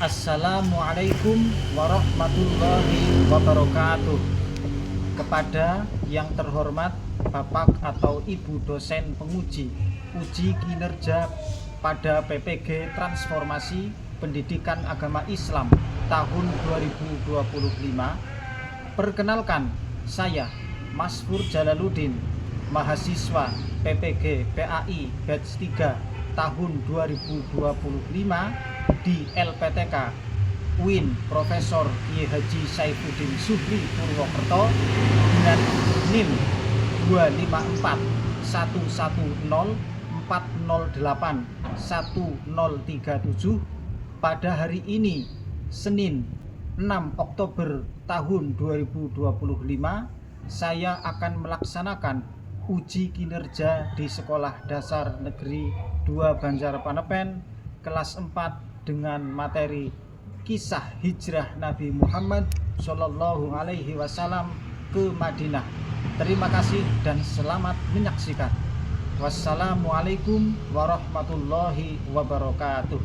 Assalamualaikum warahmatullahi wabarakatuh. Kepada yang terhormat Bapak atau Ibu dosen penguji uji kinerja pada PPG Transformasi Pendidikan Agama Islam tahun 2025. Perkenalkan, saya Masfur Jalaluddin, mahasiswa PPG PAI Batch 3 tahun 2025 di LPTK UIN Profesor Kiai Haji Saifuddin Zuhri Purwokerto dengan NIM 25410408137 pada hari ini, Senin 6 Oktober tahun 2025. Saya akan melaksanakan uji kinerja di Sekolah Dasar Negeri 2 Banjarpanepen kelas 4 dengan materi kisah hijrah Nabi Muhammad Shallallahu Alaihi Wasallam ke Madinah. Terima kasih dan selamat menyaksikan. Wassalamualaikum warahmatullahi wabarakatuh.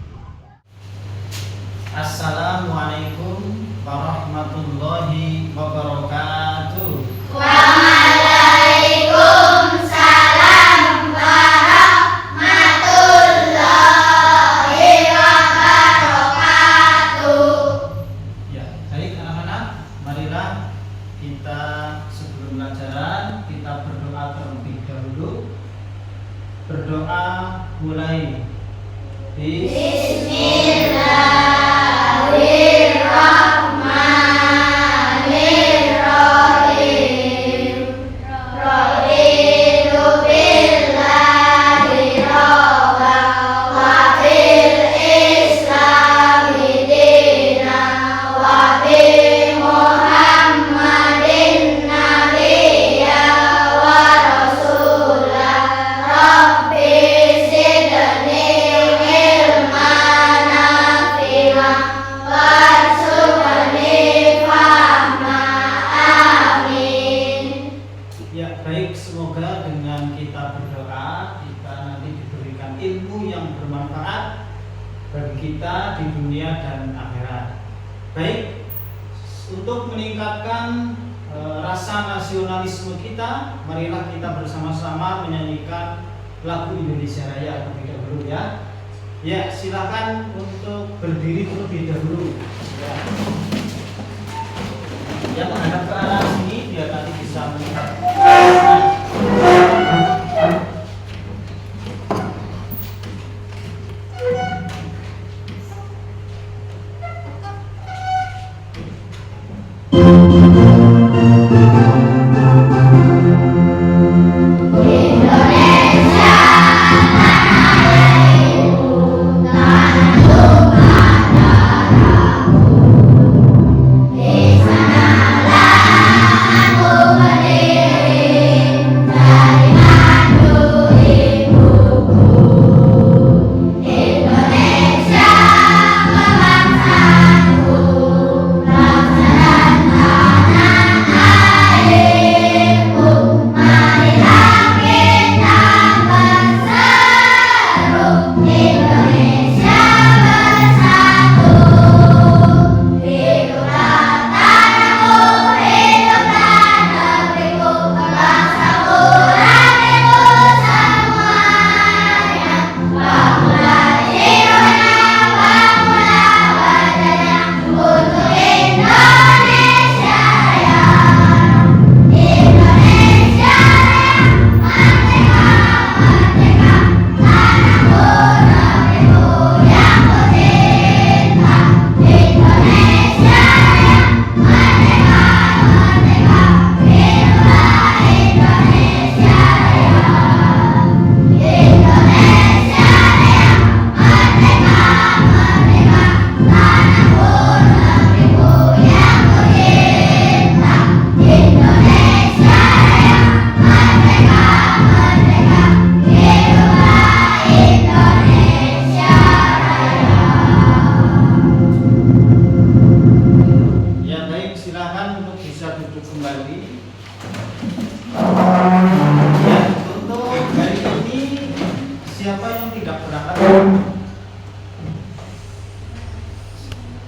Assalamualaikum warahmatullahi wabarakatuh. Waalaikumsalam warahmatullahi wabarakatuh. Ya, baik anak-anak, marilah kita sebelum pelajaran kita berdoa terlebih dahulu. Berdoa mulai. Bismillahirrahmanirrahim. Raditu billahi rabban wa bil islami dinan wa bi Muhammadin nabiyyan wa rasulan. Rabbi zidni ilman nafi'an warzuqni fahman. Amin. Ya, baik, semoga dengan kita berdoa kita nanti diberikan ilmu yang bermanfaat bagi kita di dunia dan akhirat. Baik, untuk meningkatkan rasa nasionalisme kita, marilah kita bersama-sama menyanyikan lagu Indonesia Raya terlebih dahulu ya. Ya, silakan untuk berdiri terlebih dahulu. Ya. Yang menghadap ke arah sini biar nanti bisa melihat. Indonesia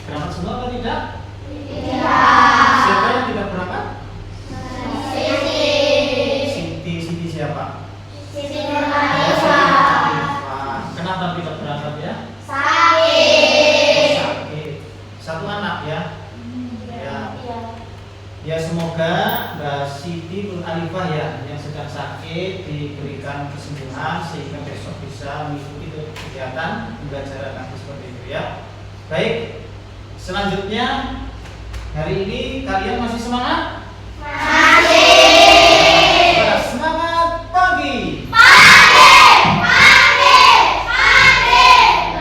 Berangkat semua atau tidak? Tidak. Siapa yang tidak berangkat? Siti. Siti siapa? Siti Oh, Nurhalifa. Wah, kenapa tidak berangkat ya? Sakit. Sakit. Satu anak ya. Ya. Iya. Ya semoga Mbak Siti Nurhalifah ya yang sedang sakit diberikan kesembuhan sehingga besok bisa mengikuti kegiatan pembelajaran nanti seperti itu ya. Baik. Selanjutnya hari ini kalian masih semangat? Masih. Semangat pagi.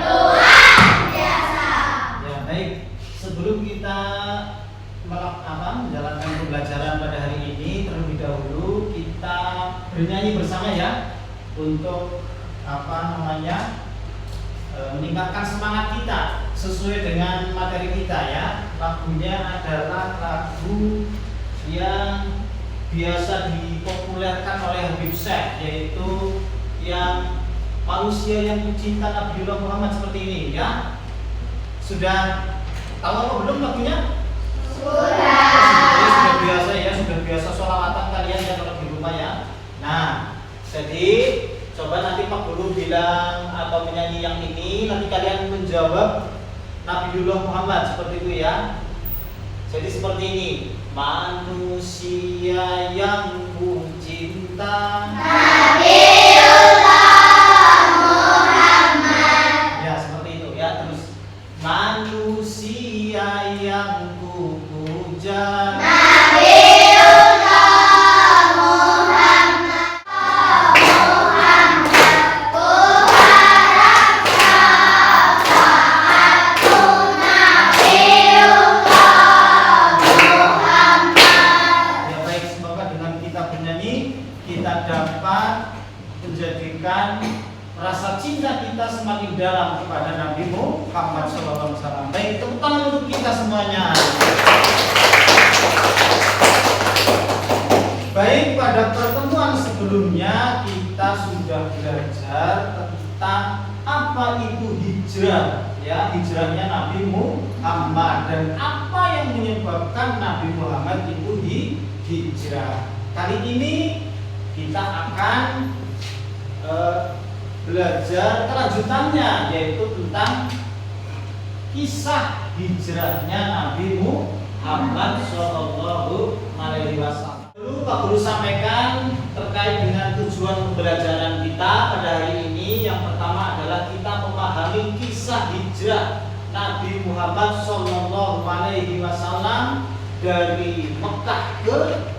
Luar biasa. Ya baik. Sebelum kita menjalankan pembelajaran pada hari ini, terlebih dahulu kita bernyanyi bersama ya untuk meningkatkan semangat kita sesuai dengan materi kita ya. Lagunya adalah lagu yang biasa dipopulerkan oleh Habib Syekh, yaitu yang manusia yang cinta Nabiullah Muhammad seperti ini ya. Sudah tahu apa belum lagunya? Sudah biasa ya, sudah biasa sholawatan kalian ya kalau di rumah ya. Nah, jadi coba nanti Pak Guru bilang atau menyanyi yang ini, nanti kalian menjawab Nabiullah Muhammad seperti itu ya. Jadi seperti ini, manusia yang ku cinta Nabiullah Muhammad. ya seperti itu ya. Terus manusia yang ku puja Nabiullah Muhammad. ya. Baik, semoga dengan kita bernyanyi kita dapat menjadikan rasa cinta kita semakin dalam kepada Nabi Muhammad SAW. Baik, tepuk tangan untuk kita semuanya. Baik, pada pertemuan sebelumnya kita sudah belajar tentang apa itu hijrah ya, hijrahnya Nabi Muhammad dan apa yang menyebabkan Nabi Muhammad itu hijrah. Kali ini kita akan belajar kelanjutannya, yaitu tentang kisah hijrahnya Nabi Muhammad Shallallahu Alaihi Wasallam. Dulu Pak Guru sampaikan terkait dengan tujuan pembelajaran kita pada hari ini. Yang pertama adalah kita memahami kisah hijrah Nabi Muhammad Shallallahu Alaihi Wasallam dari Mekah ke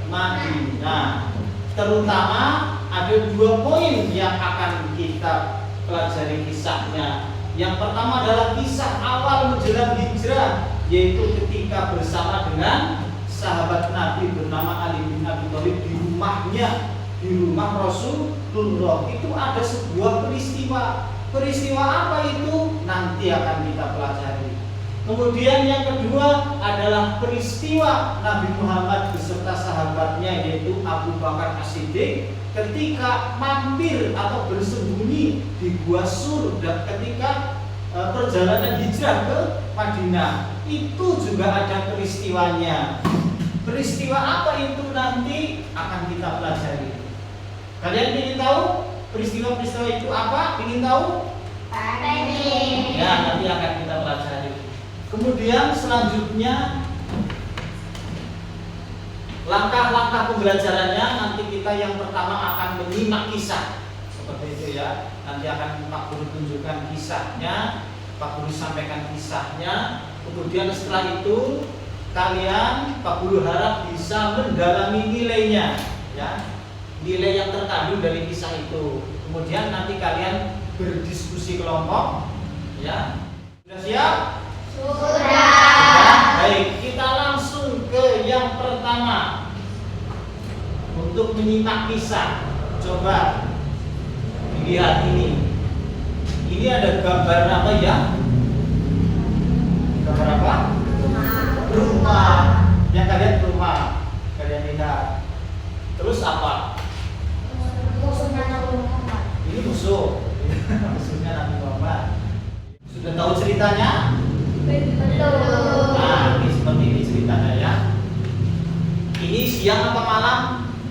Madinah. Terutama ada 2 poin yang akan kita pelajari kisahnya. Yang pertama adalah kisah awal menjelang hijrah, yaitu ketika bersama dengan sahabat Nabi bernama Ali bin Abi Thalib di rumahnya, di rumah Rasulullah. Itu ada sebuah peristiwa. Peristiwa apa itu? Nanti akan kita pelajari. Kemudian yang kedua adalah peristiwa Nabi Muhammad beserta sahabatnya, yaitu Abu Bakar As-Siddiq ketika mampir atau bersembunyi di Gua Sur dan ketika perjalanan hijrah ke Madinah. Itu juga ada peristiwanya. Peristiwa apa itu nanti akan kita pelajari. Kalian ingin tahu peristiwa-peristiwa itu apa? Ingin tahu? Ya, nanti akan kita pelajari. Kemudian selanjutnya langkah-langkah pembelajarannya nanti kita yang pertama akan menyimak kisah seperti itu ya. Nanti akan Pak Guru tunjukkan kisahnya, Pak Guru sampaikan kisahnya. Kemudian setelah itu kalian Pak Guru harap bisa mendalami nilainya ya, nilai yang terkandung dari kisah itu. Kemudian nanti kalian berdiskusi kelompok ya. Sudah siap? Sudah. Baik, kita langsung ke yang pertama untuk menyimak kisah. Coba lihat ini. Ini ada gambar apa ya? Gambar apa? Rumah. Yang kalian rumah. Kalian lihat. Terus apa? Musuhnya Nabi Muhammad. Ini musuh. Musuhnya Nabi Muhammad. Sudah tahu ceritanya? Belum. siang apa malam?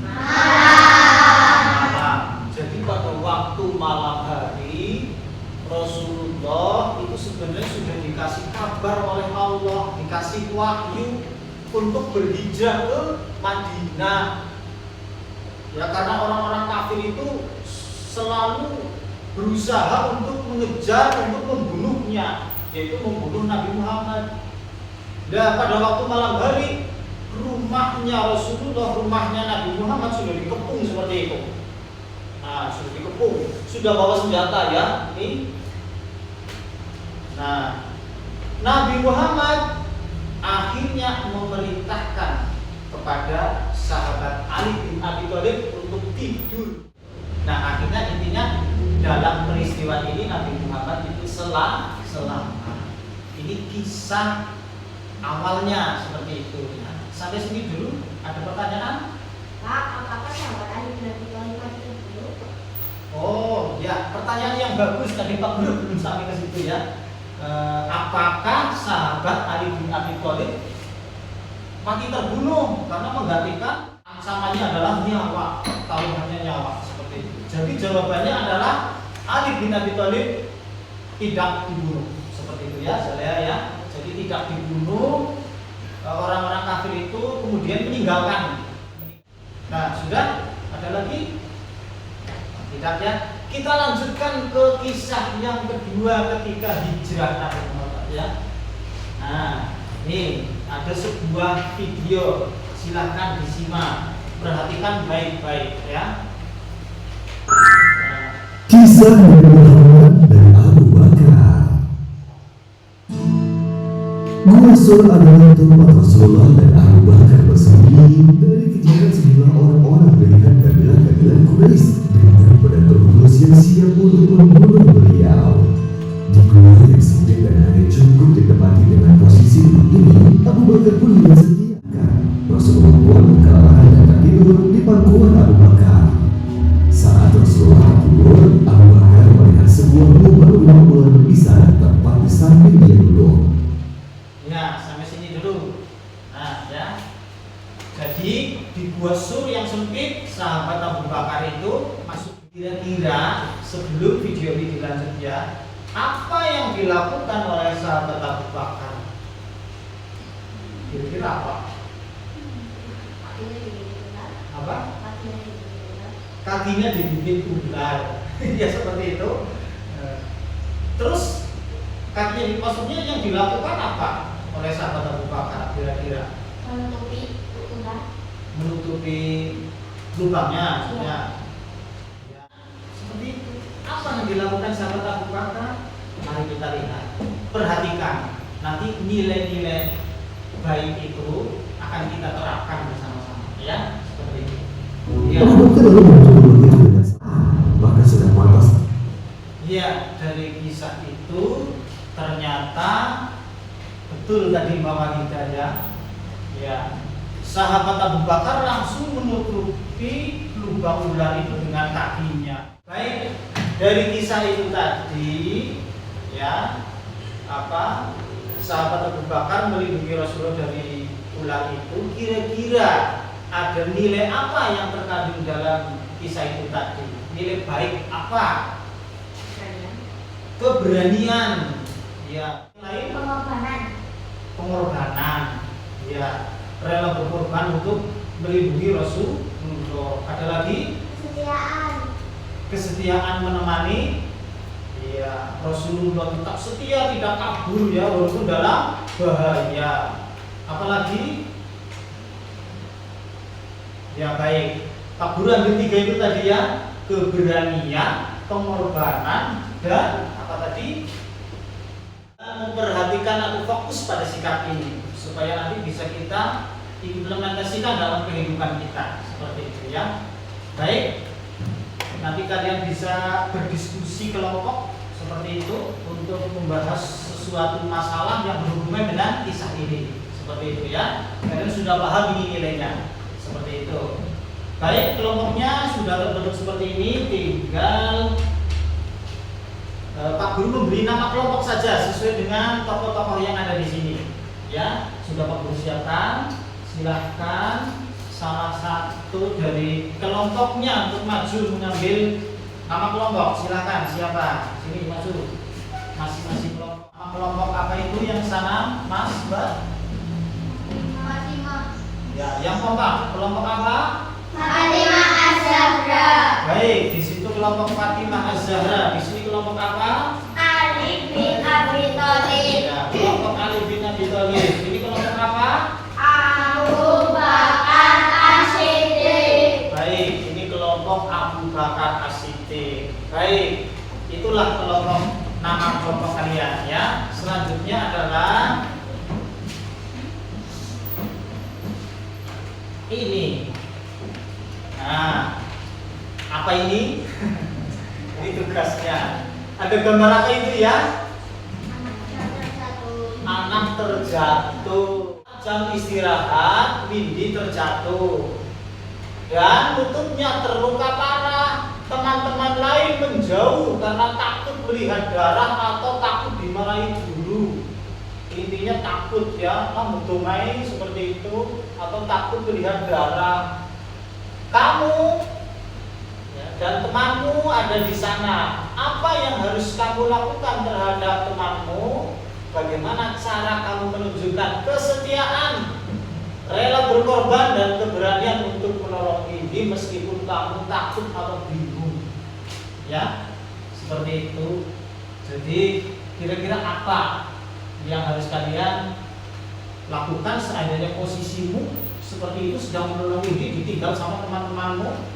Malam. Malam. Jadi pada waktu malam hari Rasulullah itu sebenarnya sudah dikasih kabar oleh Allah, dikasih wahyu untuk berhijrah ke Madinah. Ya, karena orang-orang kafir itu selalu berusaha untuk mengejar, untuk membunuhnya, yaitu membunuh Nabi Muhammad. Dan pada waktu malam hari, rumahnya Rasulullah, rumahnya Nabi Muhammad sudah dikepung seperti itu. Nah, sudah dikepung, sudah bawa senjata ya, ini. Nah, Nabi Muhammad akhirnya memerintahkan kepada sahabat Ali bin Abi Thalib untuk tidur. Nah, akhirnya intinya dalam peristiwa ini Nabi Muhammad itu selamat. Ini kisah awalnya seperti itu. Nah, sampai sini dulu ada pertanyaan? Pak, apakah sahabat Ali bin Abi Thalib itu dulu? Oh ya, pertanyaan yang bagus tadi Pak Guru belum sampai ke situ ya. Apakah sahabat Ali bin Abi Thalib mati terbunuh karena menggantikan ancamannya adalah nyawa, taruhannya nyawa seperti itu. Jadi jawabannya adalah Ali bin Abi Thalib tidak dibunuh seperti itu ya, saya ya. Jadi tidak dibunuh, orang-orang kafir itu kemudian meninggalkan. Nah, sudah ada lagi? Tidak ya. Kita lanjutkan ke kisah yang kedua ketika hijrah Nabi Muhammad ya. Nah, ini ada sebuah video, silahkan disimak, perhatikan baik-baik ya. Kisah Nabi Muhammad dan Abu Bakar. Gua Sur adalah tempat Rasulullah dan Abu Bakar bersembunyi dari kejaran sejumlah orang-orang pilihan kabilah-kabilah Quraisy dengan pedang terhunus yang siap untuk membunuh beliau. Di gua yang sempit dan hanya cukup ditempati dengan posisi duduk ini, Abu Bakar pun disediakan. Rasulullah pun kelelahan dan tidur di pangkuan Abu Bakar. Saat Rasulullah tidur, Abu Bakar melihat sebuah lubang besar tepat di samping dia duduk. Ya, sampai sini dulu. Nah, ya. Jadi di gua Sur yang sempit, sahabat Abu Bakar itu masuk. Kira-kira sebelum video ini dilanjut ya, apa yang dilakukan oleh sahabat Abu Bakar? Kira-kira apa? Kakinya digigit ular. Apa? Kakinya digigit ular. Kakinya digigit ular. Ya seperti itu. Terus kakinya maksudnya yang dilakukan apa oleh sahabat Abu Bakar kira-kira? Menutupi ular. Menutupi lubangnya maksudnya. Ya, seperti itu. Apa yang dilakukan sahabat Abu Bakar? Mari kita lihat. Perhatikan. Nanti nilai-nilai baik itu akan kita terapkan bersama-sama ya, seperti itu. Ya. Abu Bakar lalu mencoba begitu dengan maka sudah pantas. Ya, dari kisah itu ternyata betul tadi Mama Hidayah. Ya, sahabat Abu Bakar langsung menutupi lubang ular itu dengan kakinya. Baik, dari kisah itu tadi, ya, sahabat Abu Bakar melindungi Rasulullah dari ular itu. Kira-kira ada nilai apa yang terkandung dalam kisah itu tadi? Nilai baik apa? Keberanian, ya. Lain pengorbanan, ya, rela berkorban untuk melindungi Rasulullah. Ada lagi kesetiaan menemani, ya, Rasulullah tetap setia, tidak kabur ya walaupun dalam bahaya. Apalagi, ya baik, taburan ketiga itu tadi ya, keberanian, pengorbanan, dan apa tadi? Memperhatikan atau fokus pada sikap ini supaya nanti bisa kita implementasikan dalam kehidupan kita seperti itu ya. Baik, nanti kalian bisa berdiskusi kelompok seperti itu untuk membahas sesuatu masalah yang berhubungan dengan kisah ini seperti itu ya. Kalian sudah paham ini nilainya seperti itu. Baik, kelompoknya sudah terbentuk seperti ini, tinggal Pak Guru memberi nama kelompok saja sesuai dengan tokoh-tokoh yang ada di sini. Ya, sudah Pak Guru siapkan. Silahkan salah satu dari kelompoknya untuk maju mengambil nama kelompok. Silakan, siapa? Sini maju. Masing-masing kelompok. Nama kelompok apa itu yang sana, Mas, Mbak? Fatimah. Ya, yang kompak. Kelompok apa? Fatimah Az-Zahra. Baik, di situ kelompok Fatimah Az-Zahra. Di sini kelompok apa? Ali bin Abi Thalib. Ya, kelompok Ali bin Abi Thalib. Ini kelompok apa? Abu Bakar As-Siddiq. Baik, ini kelompok Abu Bakar As-Siddiq. Baik, itulah kelompok nama kelompok kalian ya. Selanjutnya adalah ini. Nah, apa ini? Ini tugasnya. Ada gambar apa itu ya? Anak terjatuh. Jam istirahat, Windy terjatuh. Dan lututnya terluka parah. Teman-teman lain menjauh karena takut melihat darah atau takut dimarahi guru. Intinya takut ya, membetumai seperti itu atau takut melihat darah. Kamu ya, dan temanmu ada di sana. Apa yang harus kamu lakukan terhadap temanmu? Bagaimana cara kamu menunjukkan kesetiaan, rela berkorban dan keberanian untuk menolong ini meskipun kamu takut atau bingung? Ya, seperti itu. Jadi kira-kira apa yang harus kalian lakukan seandainya posisimu seperti itu, sedang menolong ini ditinggal sama teman-temanmu?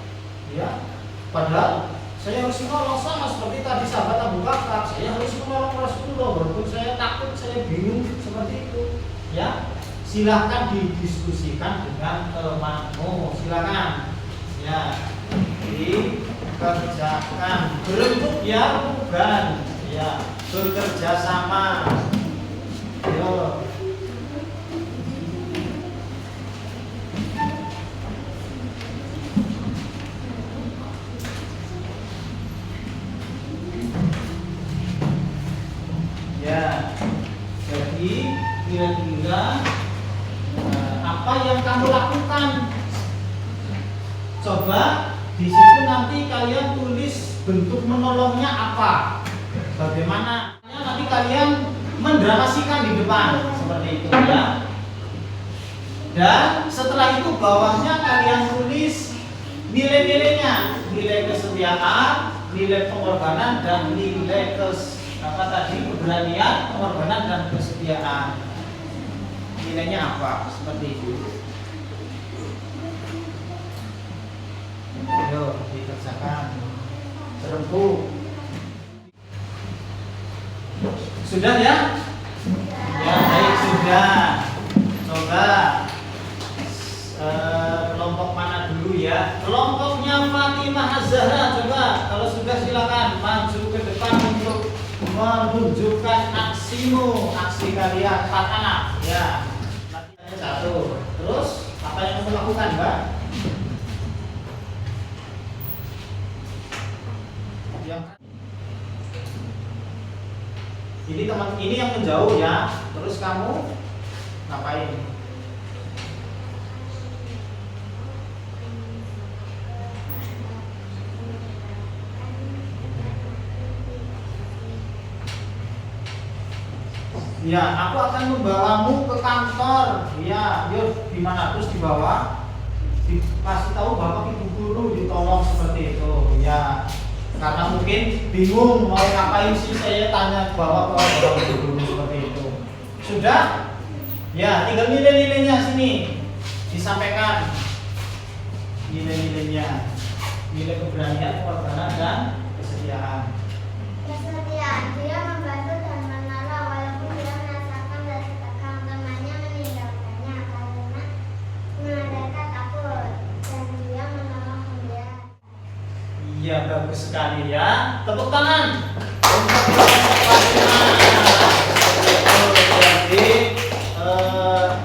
Ya, padahal saya harus menolong sama seperti tadi sahabat Abu Bakar. Saya harus menolong Rasulullah walaupun saya takut, saya bingung seperti itu. Ya, silahkan didiskusikan dengan temanmu. Silakan. Ya, dikerjakan. Berembuk ya, bukan. Ya, bekerja sama. Yo. Ya, jadi kira-kira apa yang kamu lakukan? Coba di situ nanti kalian tulis bentuk menolongnya apa, bagaimana. Nanti kalian mendramasikan di depan seperti itu ya. Dan setelah itu bawahnya kalian tulis nilai-nilainya, nilai kesetiaan, nilai pengorbanan dan nilai keberanian, pengorbanan dan kesetiaan. Nilainya apa? Seperti itu. Ayo dikerjakan. Serempu. Sudah ya? Ya, baik, sudah. Coba kelompok mana dulu ya? Kelompoknya Fatimah Az-Zahra. Coba kalau sudah silakan maju ke depan untuk menunjukkan aksimu, aksi kalian 4 anak ya. Latihannya 1. Terus apa yang kamu lakukan, Mbak? Ini teman ini yang menjauh ya. Terus kamu ngapain? Ya, aku akan membawamu ke kantor. Ya, yuk di mana? Terus dibawa, dikasih tahu bapak ibu guru, ditolong seperti itu. Ya, karena mungkin bingung mau ngapain sih, saya tanya bapak ibu guru seperti itu. Sudah? Ya, tinggal nilai-nilainya sini disampaikan. Nilai-nilainya, nilai keberanian, pengorbanan dan kesetiaan. Kesetiaan, dia membantu dan menolong walaupun dia merasakan rasa tegang. Temannya meninggalkannya karena mereka takut dan dia menolong dia. Iya, bagus sekali ya. Tepuk tangan untuk kelompok Fatimah. Jadi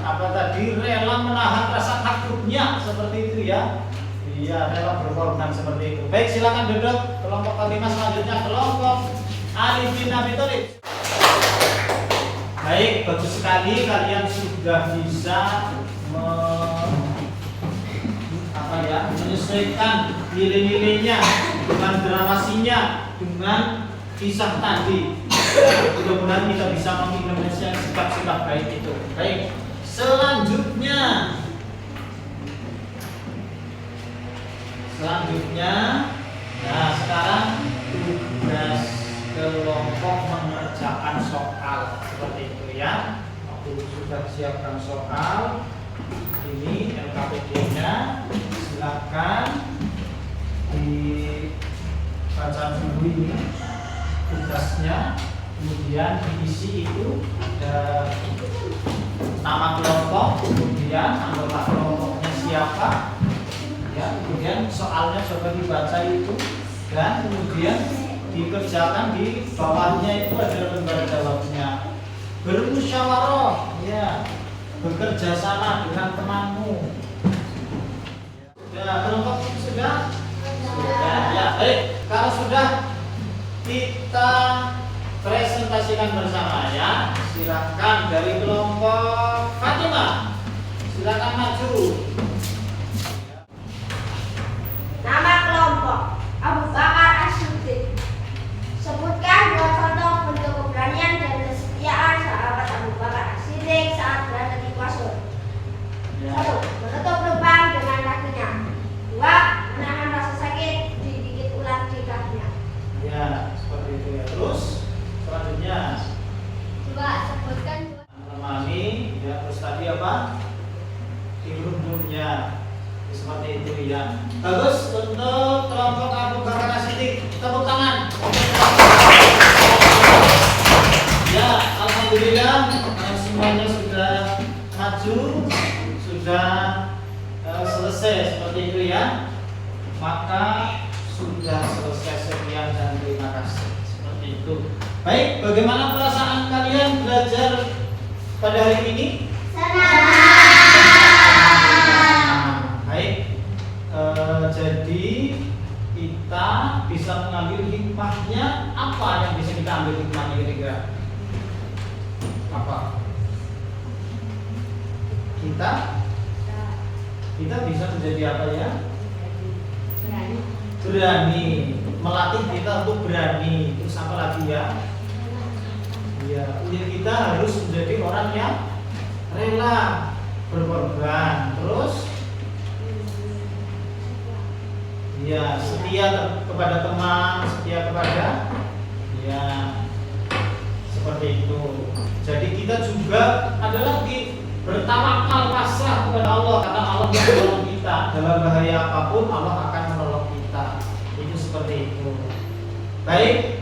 apa tadi, rela menahan rasa takutnya seperti itu ya. Iya, rela berkorban seperti itu. Baik, silakan duduk. Kelompok Fatimah selanjutnya kelompok Ali bin Abi Thalib. Baik, bagus sekali kalian sudah bisa ya, menyesuaikan nilai-nilainya dengan gramasinya, dengan kisah tadi. Mudah-mudahan kita bisa mengimplementasikan sikap-sikap baik itu. Baik, selanjutnya, nah sekarang tugas kelompok mengerjakan soal seperti itu ya. Aku sudah siapkan soal. Ini LKPD-nya, silakan dibaca dulu ini tugasnya, kemudian diisi itu ada nama kelompok, kemudian anggota kelompoknya siapa, ya, kemudian soalnya coba dibaca itu, dan kemudian dikerjakan di bawahnya itu ada lembar jawabnya. Bermusyawarah, ya. Bekerja sama dengan temanmu. Sudah, kelompok sudah? Sudah, ya. Baik, kalau sudah kita presentasikan bersama ya. Silakan dari kelompok Fatimah. Silakan maju. Nama kelompok Abu Bakar As-Siddiq. Sebutkan dua contoh bentuk keberanian dan kesetiaan sahabat Abu Bakar As-Siddiq saat berada di kasur. Ya. 1. Menutup lubang dengan kakinya. 2. Menahan rasa sakit digigit ular di kakinya. Ya, seperti itu ya. Terus selanjutnya 2. Sebutkan menemani ya, terus tadi apa? Dirundungnya. Seperti itu ya. Bagus, untuk kelompok Abu Bakar As-Siddiq, tepuk tangan. Ya, alhamdulillah semuanya sudah maju, sudah selesai seperti itu ya. Maka sudah selesai, sekian dan terima kasih. Seperti itu. Baik, bagaimana perasaan kalian belajar pada hari ini? Baik, jadi kita bisa mengambil hikmahnya. Apa yang bisa kita ambil hikmahnya kira-kira? Apa? Kita bisa menjadi apa ya? Berani. Melatih kita untuk berani. Terus apa lagi ya? Ya, kita harus menjadi orang yang rela berkorban. Terus ya, setia kepada teman, setia kepada ya, seperti itu. Jadi kita juga adalah bertawakal pasrah kepada Allah, karena Allah yang menolong kita. Dalam bahaya apapun Allah akan menolong kita. Itu seperti itu. Baik,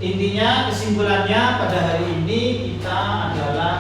intinya kesimpulannya pada hari ini kita adalah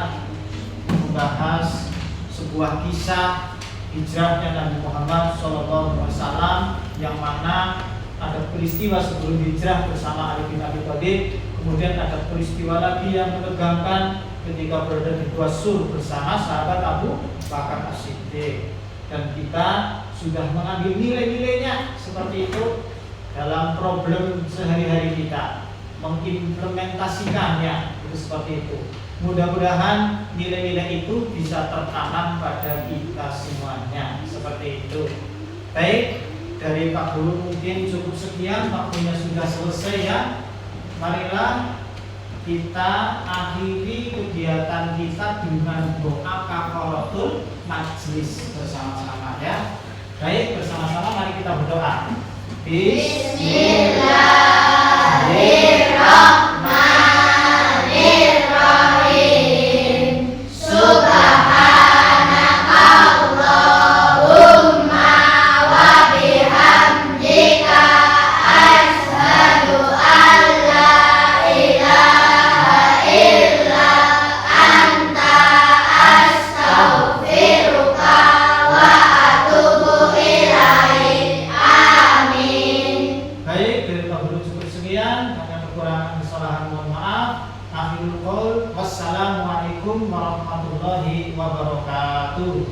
membahas sebuah kisah hijrahnya Nabi Muhammad SAW, yang mana ada peristiwa sebelum hijrah bersama Ali bin Abi Thalib, kemudian ada peristiwa lagi yang menegangkan ketika berada di Gua Sur bersama sahabat Abu Bakar As-Siddiq, dan kita sudah mengambil nilai-nilainya seperti itu dalam problem sehari-hari kita, mengimplementasikannya itu seperti itu. Mudah-mudahan nilai-nilai itu bisa tertanam pada kita semuanya seperti itu. Baik, dari Pak Guru mungkin cukup sekian, waktunya sudah selesai ya. Marilah kita akhiri kegiatan kita dengan doa kafaratul majlis bersama-sama ya. Baik, bersama-sama mari kita berdoa. Bismillahirrahmanirrahim. Subhanakallahumma wa bihamdika asyhadu an la ilaha illa anta astaghfiruka wa atubu ilaik. Amin. Baik, dari Pak Guru cukup sekian. Karena kekurangan kesalahan mohon maaf. Akhirul qaul, wassalamualaikum warahmatullahi wabarakatuh.